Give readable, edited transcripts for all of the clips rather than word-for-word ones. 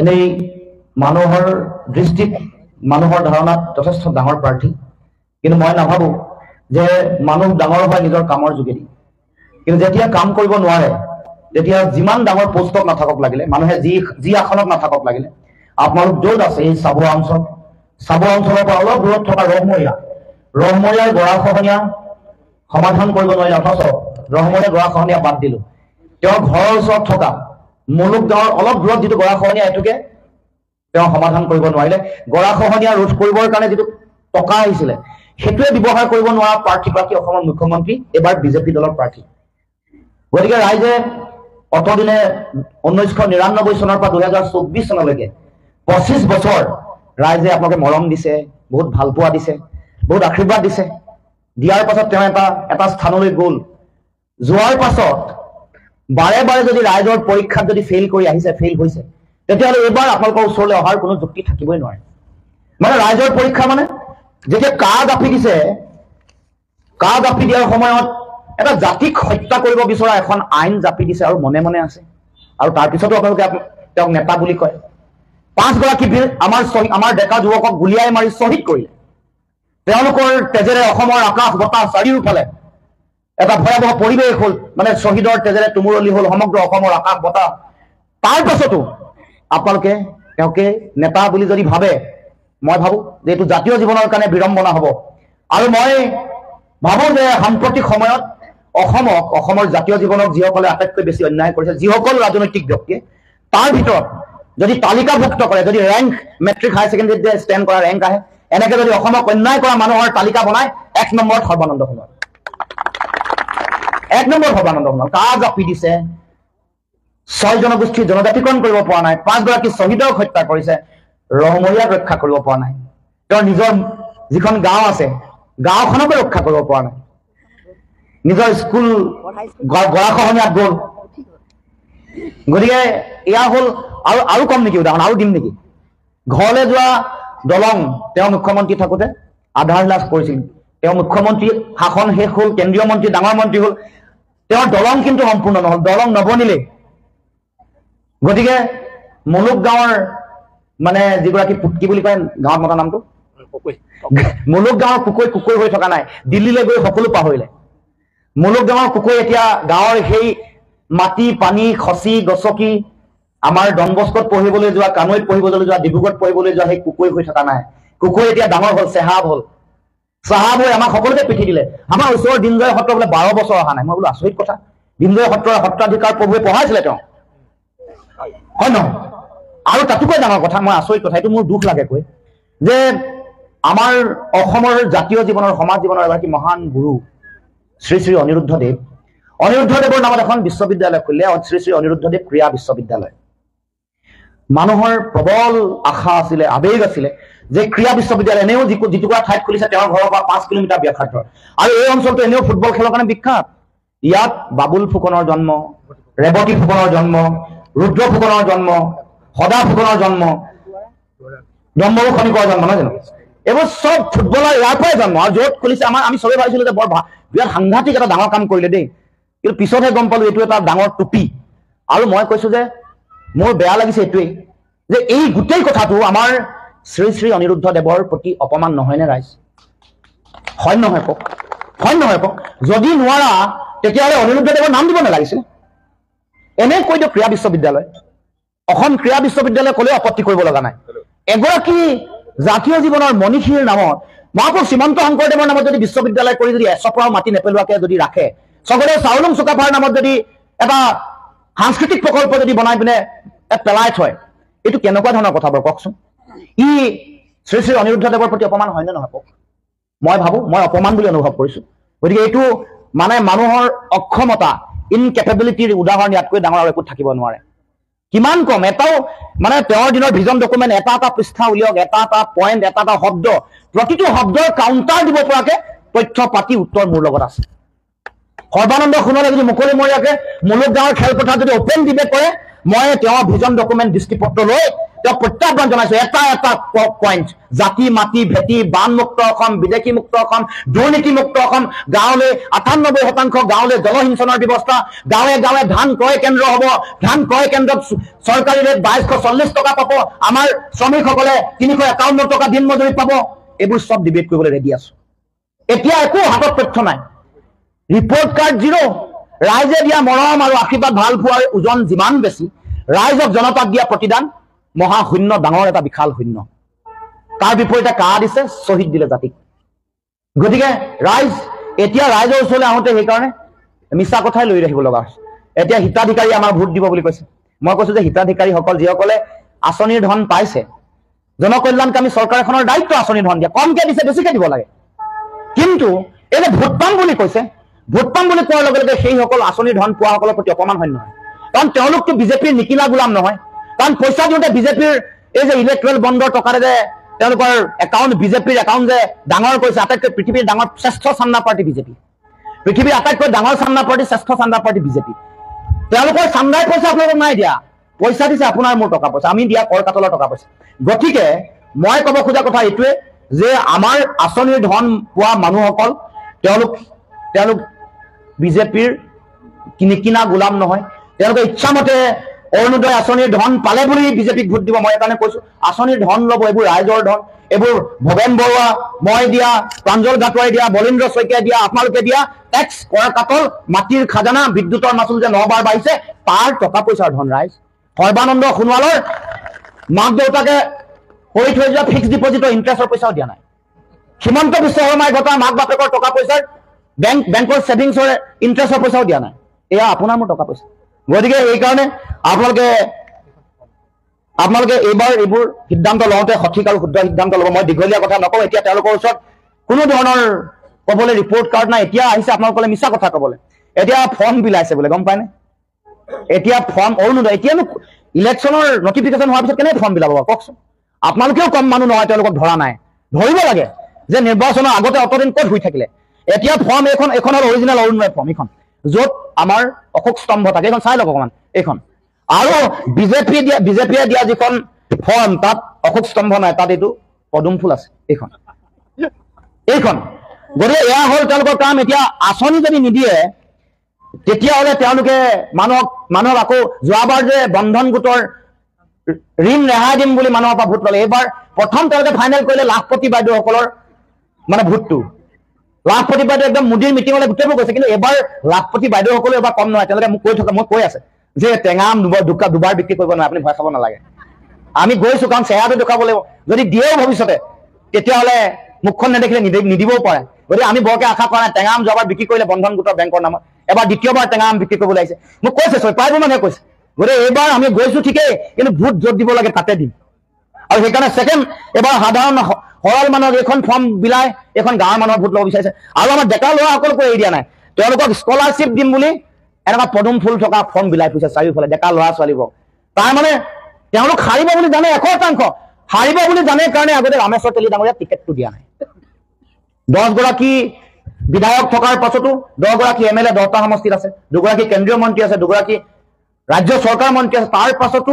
এনেই মানুহৰ দৃষ্টিত মানুহৰ ধাৰণাত যথেষ্ট ডাঙৰ প্ৰাৰ্থী, কিন্তু মই নাভাবোঁ যে মানুহ ডাঙৰ হয় নিজৰ কামৰ যোগেদি। কিন্তু যেতিয়া কাম কৰিব নোৱাৰে তেতিয়া যিমান ডাঙৰ পোষ্টত নাথাকক লাগিলে, মানুহে যি আসনত নাথাকক লাগিলে, আপোনালোক য'ত আছে এই চাবুৱা অঞ্চলৰ পৰা অলপ দূৰত থকা ৰহমৰীয়াৰ গৰাখহনীয়া সমাধান কৰিব নোৱাৰিলে, অথচ ৰহমৰীয়া গৰাখহনীয়া বাদ দিলোঁ। তেওঁৰ ঘৰৰ ওচৰত থকা মুলুক গাঁৱৰ অলপ দূৰত যিটো গৰাখহনীয়া, এইটোকে তেওঁ সমাধান কৰিব নোৱাৰিলে। গৰাখহনীয়া ৰোধ কৰিবৰ কাৰণে যিটো টকা আহিছিলে সেইটোৱে ব্যৱহাৰ কৰিব নোৱাৰা প্ৰাৰ্থী অসমৰ মুখ্যমন্ত্ৰী এইবাৰ বিজেপি দলৰ প্ৰাৰ্থী। গতিকে ৰাইজে অতদিনে 1999 চনৰ পৰা 2024 চনলৈকে 25 বছৰ ৰাইজে আপোনালোকে মৰম দিছে, বহুত ভাল পোৱা দিছে, বহুত আশীৰ্বাদ দিছে। দিয়াৰ পাছত তেওঁ এটা স্থানলৈ গ'ল। যোৱাৰ পাছত বাৰে বাৰে যদি ৰাইজৰ পৰীক্ষাত যদি ফেইল হৈছে, তেতিয়াহ'লে এইবাৰ আপোনালোকৰ ওচৰলৈ অহাৰ কোনো যুক্তি থাকিবই নোৱাৰে। মানে ৰাইজৰ পৰীক্ষা মানে যেতিয়া কাহ জাপি দিয়াৰ সময়ত এটা জাতিক হত্যা কৰিব বিচৰা এখন আইন জাপি দিছে আৰু মনে মনে আছে, আৰু তাৰপিছতো আপোনালোকে তেওঁক নেতা বুলি কয়। 5 গৰাকী বীৰ আমাৰ ডেকা যুৱকক গুলীয়াই মাৰি শ্বহীদ কৰিলে। তেওঁলোকৰ তেজেৰে অসমৰ আকাশ বতাহ চাৰিওফালে এটা ভয়াৱহ পৰিৱেশ হ'ল, মানে শ্বহীদৰ তেজেৰে তুমুৰলি হ'ল সমগ্ৰ অসমৰ আকাশ বতাহ। তাৰ পাছতো আপোনালোকে তেওঁকে নেতা বুলি যদি ভাবে, মই ভাবোঁ যে এইটো জাতীয় জীৱনৰ কাৰণে বিড়ম্বনা হ'ব। আৰু মই ভাবোঁ যে সাম্প্ৰতিক সময়ত অসমৰ জাতীয় জীৱনক যিসকলে আটাইতকৈ বেছি অন্যায় কৰিছে, যিসকল ৰাজনৈতিক ব্যক্তিয়ে, তাৰ ভিতৰত যদি তালিকাভুক্ত কৰে, যদি ৰেংক মেট্ৰিক হায়াৰ ছেকেণ্ডেৰীত ষ্টেণ্ড কৰা ৰেংক আহে, এনেকে যদি অসমক অন্যায় কৰা মানুহৰ তালিকা বনাই 1 নম্বৰত সৰ্বানন্দ সোণোৱাল। 1 নম্বৰ সৰ্বানন্দ সোণোৱাল। কাহ জাপি দিছে, 6 জনগোষ্ঠীৰ জনজাতিকৰণ কৰিব পৰা নাই, 5 গৰাকী শ্বহীদক হত্যা কৰিছে, ৰহমৰীয়াক ৰক্ষা কৰিব পৰা নাই, তেওঁৰ নিজৰ যিখন গাঁও আছে গাঁওখনকে ৰক্ষা কৰিব পৰা নাই, নিজৰ স্কুল গৰাখহনীয়াত গ'ল। গতিকে এয়া হ'ল আৰু কম নেকি উদাহৰণ, আৰু দিম নেকি? ঘৰলৈ যোৱা দলং তেওঁ মুখ্যমন্ত্ৰী থাকোঁতে আধাৰ লাভ কৰিছিল। তেওঁ মুখ্যমন্ত্ৰী শাসন শেষ হ'ল, কেন্দ্ৰীয় মন্ত্ৰী ডাঙৰ মন্ত্ৰী হ'ল, তেওঁৰ দলং কিন্তু সম্পূৰ্ণ নহ'ল, দলং নবনিলে। গতিকে মুলুক গাঁৱৰ মানে যিগৰাকী কি বুলি কয় গাঁৱত মতা নামটো, মুলুক গাঁৱৰ কুকৈ হৈ থকা নাই, দিল্লীলৈ গৈ সকলো পাহৰিলে। মুলুক গাঁৱৰ কুকৈ এতিয়া গাঁৱৰ সেই মাটি পানী খচি গছকি আমাৰ ডনবস্কত পঢ়িবলৈ যোৱা, কানৈত পঢ়িবলৈ যোৱা, ডিব্ৰুগড়ত পঢ়িবলৈ যোৱা সেই কুকৈ হৈ থকা নাই। কুকৈ এতিয়া ডাঙৰ হ'ল, চেহাব হৈ আমাক সকলোকে পিঠি দিলে। আমাৰ ওচৰৰ দিনজয় সত্ৰ বোলে 12 বছৰ অহা নাই। মই বোলো আচৰিত কথা, দিনজয় সত্ৰৰ সত্ৰাধিকাৰ প্ৰভুৱে পঢ়াইছিলে তেওঁ, হয় নহয়? আৰু তাতোকৈ ডাঙৰ কথা, মই আচৰিত কথা, এইটো মোৰ দুখ লাগে কৈ, যে আমাৰ অসমৰ জাতীয় জীৱনৰ সমাজ জীৱনৰ এগৰাকী মহান গুৰু শ্ৰী শ্ৰী অনিৰুদ্ধদেৱৰ নামত এখন বিশ্ববিদ্যালয় খুলিলে, শ্ৰী শ্ৰী অনিৰুদ্ধদেৱ ক্ৰীড়া বিশ্ববিদ্যালয়। মানুহৰ প্ৰবল আশা আছিলে, আবেগ আছিলে যে ক্ৰীড়া বিশ্ববিদ্যালয় এনেও যিটুকুৰা ঠাইত খুলিছে তেওঁৰ ঘৰৰ পৰা 5 কিলোমিটাৰ ব্যাসাৰ্ধ, আৰু এই অঞ্চলটো এনেও ফুটবল খেলৰ কাৰণে বিখ্যাত। ইয়াত বাবুল ফুকনৰ জন্ম, ৰেৱতী ফুকনৰ জন্ম, ৰুদ্ৰ ফুকনৰ জন্ম, সদা ফুকনৰ জন্ম, ডম্বৰু খনিকৰ জন্ম, নহয় জানো? এইবোৰ চব ফুটবলাৰ ইয়াৰ পৰাই জন্ম। আৰু য'ত খুলিছে আমি চবেই ভাবিছিলো যে বিৰাট সাংঘাতিক এটা ডাঙৰ কাম কৰিলে দেই, কিন্তু পিছতহে গম পালো এইটো এটা ডাঙৰ টুপি। আৰু মই কৈছো যে মোৰ বেয়া লাগিছে এইটোৱেই যে এই গোটেই কথাটো আমাৰ শ্ৰী শ্ৰী অনিৰুদ্ধদেৱৰ প্ৰতি অপমান নহয়নে ৰাইজ? হয় নহয় কওক? যদি নোৱাৰা তেতিয়াহ'লে অনিৰুদ্ধদেৱৰ নাম দিব নালাগিছিল। এনে কৈ দিয়ক ক্ৰীড়া বিশ্ববিদ্যালয়, অসম ক্ৰীড়া বিশ্ববিদ্যালয় ক'লেও আপত্তি কৰিব লগা নাই। এগৰাকী জাতীয় জীৱনৰ মনীষীৰ নামত, মহাপুৰুষ শ্ৰীমন্ত শংকৰদেৱৰ নামত যদি বিশ্ববিদ্যালয় কৰি যদি এচপৰাও মাটি নেপেলোৱাকে যদি ৰাখে, স্বৰ্গদেউ চাওলুং চুকাফাৰ নামত যদি এটা সাংস্কৃতিক প্ৰকল্প যদি বনাই পিনে পেলাই থয়, এইটো কেনেকুৱা ধৰণৰ কথা বাৰু কওকচোন? ই শ্ৰী শ্ৰী অনিৰুদ্ধদেৱৰ প্ৰতি অপমান হয়নে নহয় কওক? মই ভাবোঁ, মই অপমান বুলি অনুভৱ কৰিছোঁ। গতিকে এইটো মানে মানুহৰ অক্ষমতা, ইনকেপেবিলিটিৰ উদাহৰণ ইয়াতকৈ ডাঙৰ আৰু একো থাকিব নোৱাৰে। কিমান কম, এটাও মানে তেওঁৰ দিনৰ ভিজন ডকুমেণ্ট এটা পৃষ্ঠা উলিয়াওক, এটা পইণ্ট, এটা শব্দ, প্ৰতিটো শব্দৰ কাউণ্টাৰ দিব পৰাকে তথ্য পাতি উত্তৰ মোৰ লগত আছে। সৰ্বানন্দ সোণোৱালে যদি মুকলিমূৰীয়াকে মুলুক গাঁৱৰ খেলপথাৰত যদি অপেন ডিবেট কৰে, মই তেওঁৰ ভিজন ডকুমেণ্ট দৃষ্টিপত্ৰ লৈ তেওঁ প্ৰত্যাহ্বান জনাইছো এটা এটা পইণ্ট জাতি মাটি ভেটি বানমুক্ত অসম বিদেশী মুক্ত অসম দুৰ্নীতিমুক্ত অসম গাঁৱলৈ 98% গাঁৱলৈ জলসিঞ্চনৰ ব্যৱস্থা গাঁৱে গাঁৱে ধান ক্ৰয় কেন্দ্ৰ হ'ব ধান ক্ৰয় কেন্দ্ৰত চৰকাৰী ৰেট 2240 টকা পাব আমাৰ শ্ৰমিকসকলে 351 টকা দিন মজুৰি পাব এইবোৰ সব ডিবেট কৰিবলৈ ৰেডি আছো এতিয়া একো হাতত তথ্য নাই ৰিপৰ্ট কাৰ্ড জিৰ' ৰাইজে দিয়া মৰম আৰু আশীৰ্বাদ ভাল পোৱাৰ ওজন যিমান বেছি ৰাইজক জনতাক দিয়া প্ৰতিদান মহা শূন্য ডাঙৰ এটা বিশাল শূন্য তাৰ বিপৰীতে কাহ দিছে শ্বহীদ দিলে জাতিক গতিকে ৰাইজ এতিয়া ৰাইজৰ ওচৰলৈ আহোঁতে সেইকাৰণে মিছা কথাই লৈ ৰাখিব লগা হৈছে এতিয়া হিতাধিকাৰী আমাৰ ভোট দিব বুলি কৈছে মই কৈছো যে হিতাধিকাৰীসকল যিসকলে আঁচনিৰ ধন পাইছে জনকল্যাণকামী চৰকাৰ এখনৰ দায়িত্ব আঁচনিৰ ধন দিয়া কমকে দিছে বেছিকে দিব লাগে কিন্তু এই যে ভোট পাম বুলি কৈছে ভোট পাম বুলি কোৱাৰ লগে লগে সেইসকল আঁচনিৰ ধন পোৱাসকলৰ প্ৰতি অপমান হয় নহয় কাৰণ তেওঁলোকতো বিজেপিৰ নিকিলা গোলাম নহয় কাৰণ পইচা দিওঁতে বিজেপিৰ এই যে ইলেক্ট্ৰেল বণ্ডৰ টকাৰে যে তেওঁলোকৰ একাউণ্ট বিজেপিৰ একাউণ্ট যে ডাঙৰ কৰিছে আটাইতকৈ পৃথিৱীৰ ডাঙৰ শ্ৰেষ্ঠ চান্দা পাৰ্টি বিজেপি পৃথিৱীৰ আটাইতকৈ ডাঙৰ চান্দা পাৰ্টি শ্ৰেষ্ঠ চান্দা পাৰ্টি বিজেপি তেওঁলোকৰ চান্দাই পইচা আপোনালোকক নাই দিয়া পইচা দিছে আপোনাৰ মোৰ টকা পইচা আমি দিয়া কৰ কাতলৰ টকা পইচা গতিকে মই ক'ব খোজা কথা এইটোৱে যে আমাৰ আঁচনিৰ ধন পোৱা মানুহসকল তেওঁলোক বিজেপিৰ নিকিনা গোলাম নহয় তেওঁলোকে ইচ্ছামতে অৰুণোদয় আঁচনিৰ ধন পালে বুলি বিজেপিক ভোট দিব মই এইকাৰণে কৈছো আঁচনিৰ ধন ল'ব এইবোৰ ৰাইজৰ ধন এইবোৰ ভৱেন বৰুৱা মই দিয়া প্ৰাঞ্জল গাটুৱাই দিয়া বলীন্দ্ৰ শইকীয়াই দিয়া আপোনালোকে দিয়া টেক্স কৰ কাতল মাটিৰ খাজানা বিদ্যুতৰ মাচুল যে 9 বাৰ বাঢ়িছে তাৰ টকা পইচাৰ ধন ৰাইজ সৰ্বানন্দ সোণোৱালৰ মাক দেউতাকে কৰি থৈ যোৱা ফিক্সড ডিপজিটৰ ইণ্টাৰেষ্টৰ পইচাও দিয়া নাই হিমন্ত বিশ্ব শৰ্মাই ঘটা মাক বাপেকৰ টকা পইচাৰ বেংকৰ ছেভিংছৰ ইণ্টাৰেষ্টৰ পইচাও দিয়া নাই এয়া আপোনাৰ মোৰ টকা পইচা গতিকে এইকাৰণে আপোনালোকে এইবাৰ এইবোৰ সিদ্ধান্ত লওঁতে সঠিক আৰু শুদ্ধ সিদ্ধান্ত ল'ব মই দীঘলীয়া কথা নকওঁ এতিয়া তেওঁলোকৰ ওচৰত কোনো ধৰণৰ ক'বলৈ ৰিপৰ্ট কাৰ্ড নাই এতিয়া আহিছে আপোনালোকলে মিছা কথা ক'বলৈ এতিয়া ফৰ্ম বিলাইছে বোলে গম পায়নে এতিয়া ফৰ্ম অৰুণোদয় এতিয়ানো ইলেকশ্যনৰ নটিফিকেশ্যন হোৱাৰ পিছত কেনে ফৰ্ম বিলাব কওকচোন আপোনালোকেও কম মানুহ নহয় তেওঁলোকক ধৰা নাই ধৰিব লাগে যে নিৰ্বাচনৰ আগতে অতদিন ক'ত শুই থাকিলে এতিয়া ফৰ্ম এইখন হ'ল অৰিজিনেল অৰুণোদয় ফৰ্ম এইখন য'ত আমাৰ অশোক স্তম্ভ থাকে এইখন চাই লওক অকণমান এইখন আৰু বিজেপিয়ে দিয়া যিখন ফৰ্ম তাত অশোক স্তম্ভ নাই তাত এইটো পদুম ফুল আছে এইখন গতিকে এয়া হ'ল তেওঁলোকৰ কাম এতিয়া আঁচনি যদি নিদিয়ে তেতিয়াহ'লে তেওঁলোকে মানুহক আকৌ যোৱাবাৰ যে বন্ধন গোটৰ ঋণ ৰেহাই দিম বুলি মানুহৰ পৰা ভোট ল'লে এইবাৰ প্ৰথম তেওঁলোকে ফাইনেল কৰিলে লাখপতি বাইদেউসকলৰ মানে ভোটটো লাখপতি বাইদেউ একদম মোদীৰ মিটিঙলৈ গোটেইবোৰ গৈছে কিন্তু এবাৰ লাখপতি বাইদেউসকলে এবাৰ কম নহয় তেওঁলোকে মোক কৈ আছে যে টেঙাম দুবাৰ বিক্ৰী কৰিব নোৱাৰে আপুনি ভয় খাব নালাগে আমি গৈছো কাৰণ চেহেৰাটো দেখুৱাব লাগিব যদি দিয়েও ভৱিষ্যতে তেতিয়াহ'লে মুখখন নেদেখিলে নিদিবও পাৰে গতিকে আমি বৰকে আশা কৰা নাই টেঙাম যোৱাবাৰ বিক্ৰী কৰিলে বন্ধন গোটৰ বেংকৰ নামত এবাৰ দ্বিতীয়বাৰ টেঙাম বিক্ৰী কৰিবলৈ আহিছে মোক কৈছে প্ৰায়বোৰ মানুহে কৈছে গতিকে এইবাৰ আমি গৈছো ঠিকেই কিন্তু ভোট য'ত দিব লাগে তাতে দিম আৰু সেইকাৰণে ছেকেণ্ড এবাৰ সাধাৰণ সৰল মানুহক এইখন ফৰ্ম বিলাই এইখন গাঁৱৰ মানুহৰ ভোট ল'ব বিচাৰিছে আৰু আমাৰ ডেকা ল'ৰাসকলকো এৰি দিয়া নাই তেওঁলোকক স্কলাৰশ্বিপ দিম বুলি এনেকুৱা পদুম ফুল থকা ফৰ্ম বিলাই ফুৰিছে চাৰিওফালে ডেকা ল'ৰা ছোৱালীবোৰক তাৰ মানে তেওঁলোক হাৰিব বুলি জানে 100% হাৰিব বুলি জানে কাৰণে আগতে ৰামেশ্বৰ তেলী ডাঙৰীয়া টিকেটটো দিয়া নাই 10 গৰাকী বিধায়ক থকাৰ পাছতো 10 গৰাকী MLA 10টা সমষ্টিত আছে 2 গৰাকী কেন্দ্ৰীয় মন্ত্ৰী আছে 2 গৰাকী ৰাজ্য চৰকাৰ মন্ত্ৰী আছে তাৰ পাছতো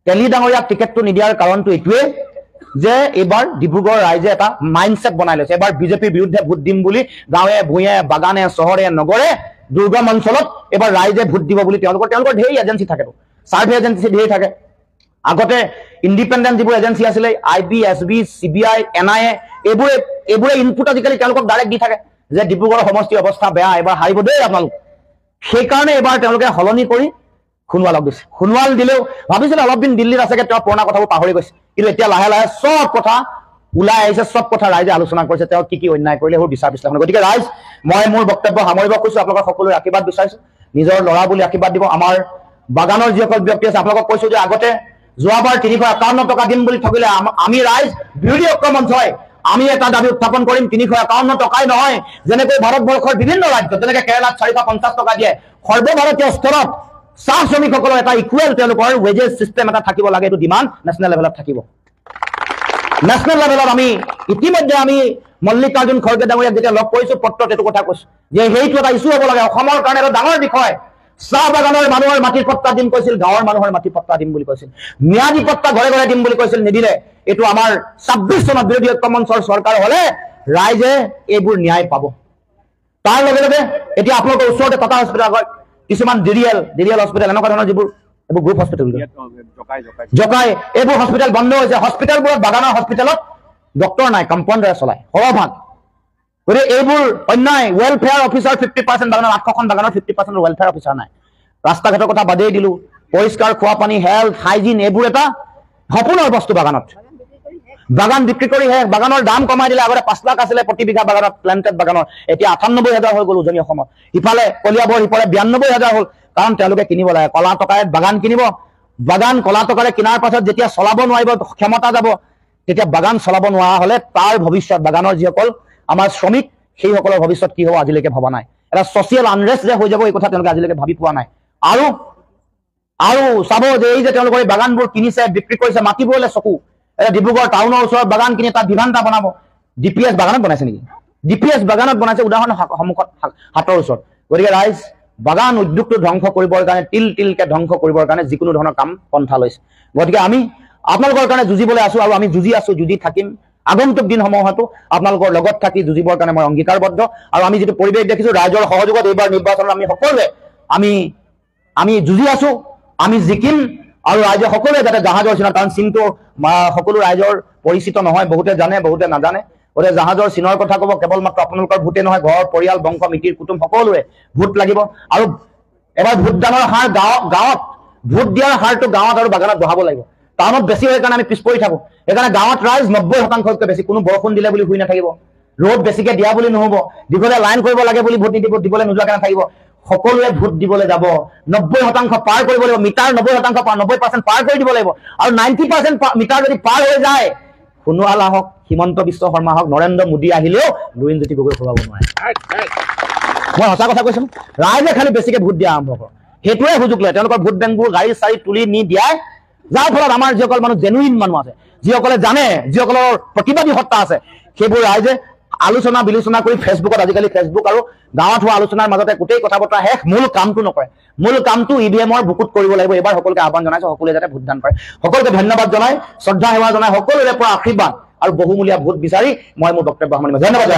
তেলী ডাঙৰীয়াক টিকেটটো নিদিয়াৰ কাৰণটো এইটোৱে যে এইবাৰ ডিব্ৰুগড় ৰাইজে এটা মাইণ্ডছেট বনাই লৈছে এবাৰ বিজেপিৰ বিৰুদ্ধে ভোট দিম বুলি গাঁৱে ভূঞে বাগানে চহৰে নগৰে দুৰ্গম অঞ্চলত এবাৰ ৰাইজে ভোট দিব বুলি তেওঁলোকৰ ঢেৰ এজেঞ্চি থাকেতো চাৰ্ভে এজেঞ্চি ঢেৰ থাকে আগতে ইণ্ডিপেণ্ডেণ্ট যিবোৰ এজেঞ্চি আছিলে IB SB CBI NIA এইবোৰে ইনপুট আজিকালি তেওঁলোকক ডাইৰেক্ট দি থাকে যে ডিব্ৰুগড়ৰ সমষ্টিৰ অৱস্থা বেয়া এবাৰ হাৰিব দেই আপোনালোক সেইকাৰণে এবাৰ তেওঁলোকে সলনি কৰি সোণোৱালক দিছে সোণোৱাল দিলেও ভাবিছিলে অলপ দিন দিল্লীত আছেগে তেওঁ পুৰণা কথাবোৰ পাহৰি গৈছে কিন্তু এতিয়া লাহে লাহে চব কথা ওলাই আহিছে চব কথা ৰাইজে আলোচনা কৰিছে তেওঁ কি অন্যায় কৰিলে সেইবোৰ বিচাৰ বিশ্লেষণ গতিকে ৰাইজ মই মোৰ বক্তব্য সামৰিব খুজিছো আপোনালোকৰ সকলোৰে আশীৰ্বাদ বিচাৰিছো নিজৰ ল'ৰা বুলি আশীৰ্বাদ দিব আমাৰ বাগানৰ যিসকল ব্যক্তি আছে আপোনালোকক কৈছো যে আগতে যোৱাবাৰ 351 টকা দিম বুলি ঠগিলে আমি ৰাইজ বিৰোধী ঐক্যমঞ্চ হয় আমি এটা দাবী উত্থাপন কৰিম 351 টকাই নহয় যেনেকৈ ভাৰতবৰ্ষৰ বিভিন্ন ৰাজ্যত যেনেকৈ কেৰালাত 450 টকা দিয়ে সৰ্বভাৰতীয় স্তৰত চাহ শ্ৰমিকসকলৰ এটা ইকুৱেল তেওঁলোকৰ ৱেজেছ চিষ্টেম এটা থাকিব লাগে এইটো ডিমাণ্ড নেশ্যনেল লেভেলত থাকিব নেশ্যনেল লেভেলত আমি ইতিমধ্যে আমি মল্লিকাৰ্জুন খড়গে ডাঙৰীয়াক যেতিয়া লগ কৰিছো পত্ৰত এইটো কথা কৈছো যে সেইটো এটা ইছ্যু হ'ব লাগে অসমৰ কাৰণে এটা ডাঙৰ বিষয় চাহ বাগানৰ মানুহৰ মাটিৰ পট্টা দিম কৈছিল, গাঁৱৰ মানুহৰ মাটিৰ পট্টা দিম বুলি কৈছিল, ম্যাদী পট্টা ঘৰে ঘৰে দিম বুলি কৈছিল, নিদিলে। এইটো আমাৰ 26 চনত বিৰোধী ঐক্য মঞ্চৰ চৰকাৰ হলে ৰাইজে এইবোৰ ন্যায় পাব। তাৰ লগে লগে এতিয়া আপোনালোকৰ ওচৰতে টাটা হস্পিটেল, কিছুমান ডিৰিয়েল হস্পিটেল, এনেকুৱা ধৰণৰ যিবোৰ এইবোৰ গ্ৰুপ হস্পিটেল, জকাই এইবোৰ হস্পিটেল বন্ধ হৈছে। হস্পিটেলবোৰত, বাগানৰ হস্পিটেলত ডক্টৰ নাই, কম্পাউণ্ডাৰে চলায় সৰহভাগ। গতিকে এইবোৰ অন্যায়। ৱেলফেয়াৰ অফিচাৰ 50%, বাগানৰ 800খন বাগানৰ 50% ৱেলফেয়াৰ অফিচাৰ নাই। ৰাস্তা ঘাটৰ কথা বাদেই দিলো, পৰিষ্কাৰ খোৱা পানী, হেল্থ, হাইজিন, এইবোৰ এটা সপোনৰ বস্তু বাগানত। বাগান বিক্ৰী কৰি শেষ, বাগানৰ দাম কমাই দিলে। আগতে 5 লাখ আছিলে প্ৰতি বিঘা বাগানত, প্লেণ্টেড বাগানৰ, এতিয়া 98,000 হৈ গ'ল উজনি অসমত। ইফালে কলিয়াবৰ সিফালে 92,000 হ'ল, কাৰণ তেওঁলোকে কিনিব লাগে, কলা টকাৰে বাগান কিনিব। বাগান কলা টকাৰে কিনাৰ পাছত যেতিয়া চলাব নোৱাৰিব, ক্ষমতা যাব, তেতিয়া বাগান চলাব নোৱাৰা হলে তাৰ ভৱিষ্যত, বাগানৰ যিসকল আমাৰ শ্ৰমিক, সেইসকলৰ ভৱিষ্যত কি হ'ব আজিলৈকে ভবা নাই। এটা ছচিয়েল আনৰেষ্ট যে হৈ যাব, এই কথা তেওঁলোকে আজিলৈকে ভাবি পোৱা নাই। আৰু চাব যে এই যে তেওঁলোকৰ এই বাগানবোৰ কিনিছে, বিক্ৰী কৰিছে, মাতিবলে চকু। এটা ডিব্ৰুগড় টাউনৰ ওচৰত বাগান কিনি তাত ভিভান্তা বনাব। DPS বাগানত বনাইছে নেকি? DPS বাগানত বনাইছে, উদাহৰণ সন্মুখত, হাতৰ ওচৰত। গতিকে ৰাইজ, বাগান উদ্যোগটো ধ্বংস কৰিবৰ কাৰণে, তিলকে ধ্বংস কৰিবৰ কাৰণে যিকোনো ধৰণৰ কাম পন্থা লৈছে। গতিকে আমি আপোনালোকৰ কাৰণে যুঁজিবলৈ আছো, আৰু আমি যুঁজি আছো, যুঁজি থাকিম। আগন্তুক দিনসমূহতো আপোনালোকৰ লগত থাকি যুঁজিবৰ কাৰণে মই অংগীকাৰবদ্ধ। আৰু আমি যিটো পৰিৱেশ দেখিছো, ৰাইজৰ সহযোগত এইবাৰ নিৰ্বাচনত আমি সকলোৱে আমি যুঁজি আছো, আমি জিকিম। আৰু ৰাইজে সকলোৱে যাতে জাহাজৰ চিনৰ, কাৰণ চিনটো সকলো ৰাইজৰ পৰিচিত নহয়, বহুতে জানে, বহুতে নাজানে। গতিকে জাহাজৰ চিনৰ কথা ক'ব, কেৱল মাত্ৰ আপোনালোকৰ ভোটে নহয়, ঘৰ, পৰিয়াল, বংশ, মিতিৰ কুটুম সকলোৱে ভোট লাগিব। আৰু এবাৰ ভোটদানৰ হাৰ গাঁৱত ভোট দিয়াৰ হাৰটো গাঁৱত আৰু বাগানত বঢ়াব লাগিব। টাউনত বেছি হয় কাৰণে আমি পিছ পৰি থাকো। সেইকাৰণে গাঁৱত ৰাইজ 90%তকৈ বেছি, কোনো বৰষুণ দিলে বুলি শুই নাথাকিব, ৰ'দ বেছিকে দিয়া বুলি নহ'ব, দীঘলীয়া লাইন কৰিব লাগে বুলি ভোট নিদিব, দিবলৈ নোযোৱাকে নাথাকিব। সকলোৱে ভোট দিবলৈ যাব, 90% পাৰ কৰিব লাগিব। মিটাৰ 90% পাৰ, 90% পাৰ কৰি দিব লাগিব। আৰু 90% মিটাৰ যদি পাৰ হৈ যায়, সোণোৱাল হওক, হিমন্ত বিশ্ব শৰ্মা হওক, নৰেন্দ্ৰ মোদী আহিলেও লুৰিণজ্যোতি গগৈ খুৱাব নোৱাৰে। মই সঁচা কথা কৈছো, ৰাইজে খালি বেছিকে ভোট দিয়া আৰম্ভ কৰক, সেইটোৱে সুযোগ লয়। তেওঁলোকৰ ভোট বেংকবোৰ গাড়ী চাৰি তুলি নি দিয়াই, যাৰ ফলত আমাৰ যিসকল মানুহ জেনুইন মানুহ আছে, যিসকলে জানে, যিসকলৰ প্ৰতিবাদী সত্তা আছে, সেইবোৰ ৰাইজে আলোচনা বিলোচনা কৰি ফেচবুকত, আজিকালি ফেচবুক আৰু গাঁৱত হোৱা আলোচনাৰ মাজতে গোটেই কথা বতৰা শেষ, মূল কামটো নকৰে। মূল কামটো EVM-ৰ বুকুত কৰিব লাগিব। এইবাৰ সকলোকে আহ্বান জনাইছো, সকলোৱে যাতে ভোটদান কৰে। সকলোকে ধন্যবাদ জনাই, শ্ৰদ্ধা সেৱা জনাই, সকলোৰে পৰা আশীৰ্বাদ আৰু বহুমূলীয়া ভোট বিচাৰি মই মোৰ বক্তব্য সামৰণি মাৰিছো। ধন্যবাদ।